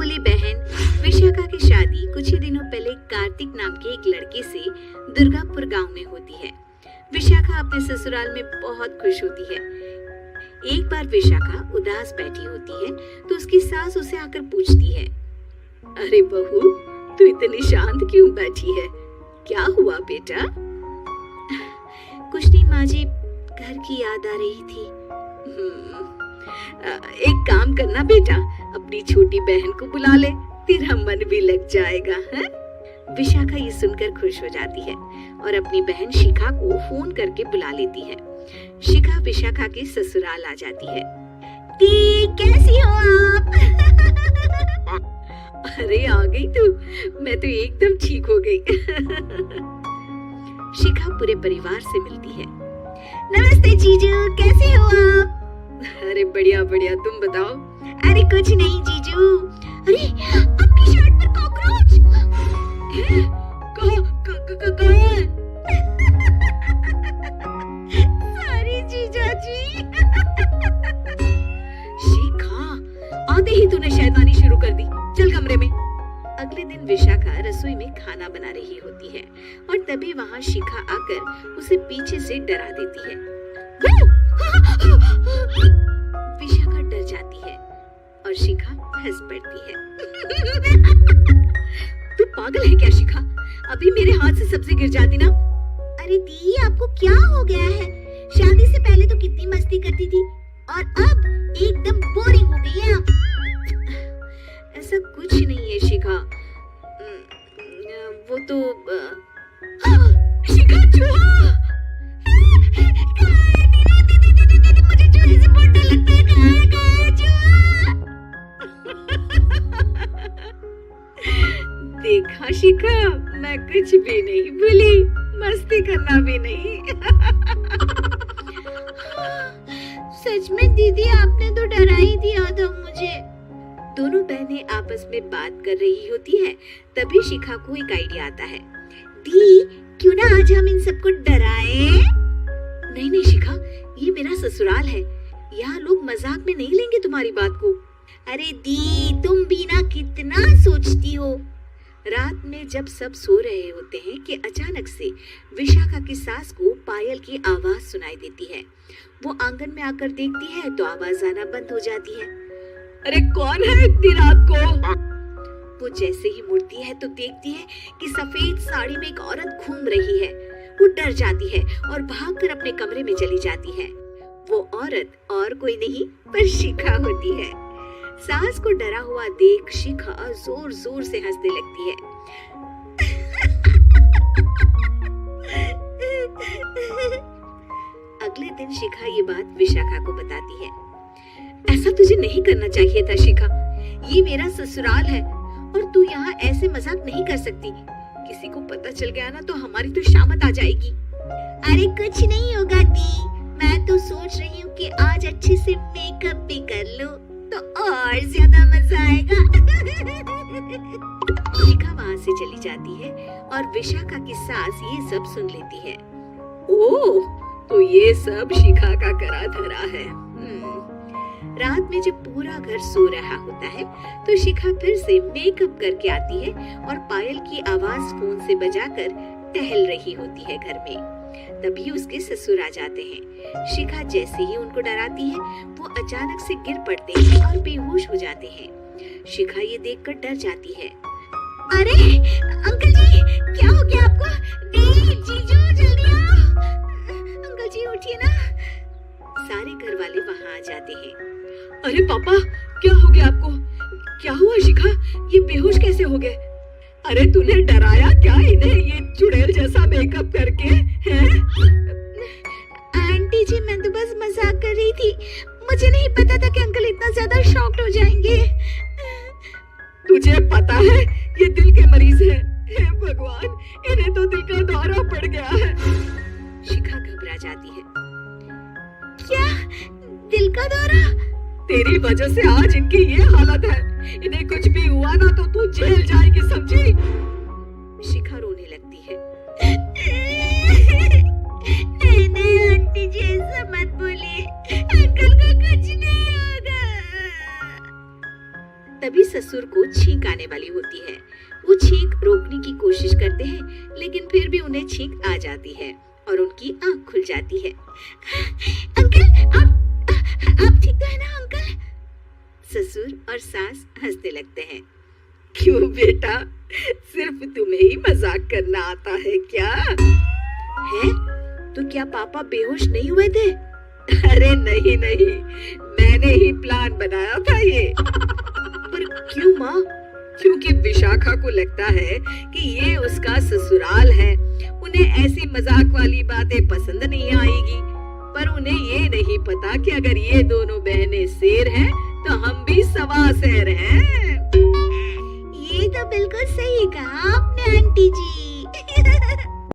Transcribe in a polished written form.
बोली बहन, विशाखा की शादी कुछ ही दिनों पहले कार्तिक नाम के एक लड़के से दुर्गापुर गांव में होती है। विशाखा अपने ससुराल में बहुत खुश होती है। एक बार विशाखा उदास बैठी होती है तो उसकी सास उसे आकर पूछती है, अरे बहू, तू इतनी शांत क्यों बैठी है? क्या हुआ बेटा? कुछ नहीं माँ जी, घर की याद आ रही थी। एक काम करना बेटा, अपनी छोटी बहन को बुला ले, तेरा मन भी लग जाएगा है? विशाखा ये सुनकर खुश हो जाती है और अपनी बहन शिखा को फोन करके बुला लेती है। शिखा विशाखा के ससुराल आ जाती है। दी, कैसी हो आप? अरे आ गई तू, मैं तो एकदम ठीक हो गई। शिखा पूरे परिवार से मिलती है। नमस्ते जीजू, कैसे हो आप? अरे बढ़िया बढ़िया, तुम बताओ? अरे कुछ नहीं जीजू। अरे आपकी शर्ट पर कॉकरोच। सॉरी जीजा जी। शिखा, आते ही तूने शैतानी शुरू कर दी, चल कमरे में। अगले दिन विशाखा रसोई में खाना बना रही होती है और तभी वहाँ शिखा आकर उसे पीछे से डरा देती है। विशाखा डर जाती है और शिखा हंस पड़ती है। तू पागल है क्या शिखा? अभी मेरे हाथ से सब्जी गिर जाती ना। अरे दी, आपको क्या हो गया है? शादी से पहले तो कितनी मस्ती करती थी और अब एकदम बोरिंग हो गई है आप। ऐसा कुछ नहीं है शिखा, वो तो शिखा, चूहा! मुझे चूहे से बहुत डर लगता है। कहाँ है चूहा? देखा शिखा, मैं कुछ भी नहीं भूली, मस्ती करना भी नहीं। सच में दीदी, आपने तो डरा ही दिया था मुझे। दोनों बहनें आपस में बात कर रही होती है, तभी शिखा को एक आइडिया आता है। दी, क्यों ना आज हम इन सबको डराएं? नहीं नहीं शिखा, ये मेरा ससुराल है, यहाँ लोग मजाक में नहीं लेंगे तुम्हारी बात को। अरे दी, तुम भी ना कितना सोचती हो। रात में जब सब सो रहे होते हैं कि अचानक से विशाखा की सास को पायल की आवाज सुनाई देती है। वो आंगन में आकर देखती है तो आवाज आना बंद हो जाती है। अरे कौन है इतनी रात को? वो जैसे ही मुड़ती है तो देखती है कि सफेद साड़ी में एक औरत घूम रही है। वो डर जाती है और भागकर अपने कमरे में चली जाती है। वो औरत और कोई नहीं पर शिखा होती है। सास को डरा हुआ देख शिखा जोर जोर से हंसने लगती है। अगले दिन शिखा ये बात विशाखा को बताती है। ऐसा तुझे नहीं करना चाहिए था शिखा, ये मेरा ससुराल है और तू यहाँ ऐसे मजाक नहीं कर सकती। किसी को पता चल गया ना तो हमारी तो शामत आ जाएगी। अरे कुछ नहीं होगा दी, मैं तो सोच रही हूँ कि आज अच्छे से मेकअप भी कर लूं तो और ज्यादा मजा आएगा। शिखा वहाँ से चली जाती है और विशाखा की सास ये सब सुन लेती है। ओह, तो ये सब शिखा का करा धरा है। रात में जब पूरा घर सो रहा होता है तो शिखा फिर से मेकअप करके आती है और पायल की आवाज फोन से बजाकर टहल रही होती है घर में। तभी उसके ससुर आ जाते हैं। शिखा जैसे ही उनको डराती है वो अचानक से गिर पड़ते हैं और बेहोश हो जाते हैं। शिखा ये देखकर डर जाती है। अरे अंकल जी, क्या हो गया आपको? जीजू जल्दी आओ, अंकल जी उठिए ना। सारे घर वाले वहाँ आ जाते हैं। अरे पापा, क्या हो गया आपको? क्या हुआ शिखा, ये बेहोश कैसे हो गए? अरे तूने डराया क्या इन्हें ये चुड़ैल जैसा मेकअप करके? हैं? आंटी जी, मैं तो बस मजाक कर रही थी, मुझे नहीं पता था कि अंकल इतना ज्यादा शॉक्ड हो जाएंगे। तुझे पता है ये दिल के मरीज हैं। हे भगवान, इन्हें तो दिल का दौरा पड़ गया है। शिखा घबरा जाती है। क्या दिल का दौरा? तेरी वजह से आज इनकी ये हालत है। इन्हें कुछ भी हुआ ना तो तू जेल जाएगी, समझी? शिखा रोने लगती है। नहीं नहीं आंटी जी, ऐसा मत बोलिए, अंकल को कुछ नहीं होगा। तभी ससुर को छींक आने वाली होती है। वो छींक रोकने की कोशिश करते हैं, लेकिन फिर भी उन्हें छींक आ जाती है और उनकी आंख खुल जाती है। अंकल, आप ठीक तो है ना अंकल? ससुर और सास हंसने लगते हैं। क्यों बेटा, सिर्फ तुम्हें ही मजाक करना आता है क्या? है? तो क्या पापा बेहोश नहीं हुए थे? अरे नहीं नहीं, मैंने ही प्लान बनाया था ये। पर क्यों माँ? क्योंकि विशाखा को लगता है कि ये उसका ससुराल है, उन्हें ऐसी मजाक वाली बातें पसंद नहीं आएगी। पर उन्हें ये नहीं पता कि अगर ये दोनों बहनें शेर हैं तो हम भी सवा शेर हैं। ये तो बिल्कुल सही कहा आपने आंटी जी।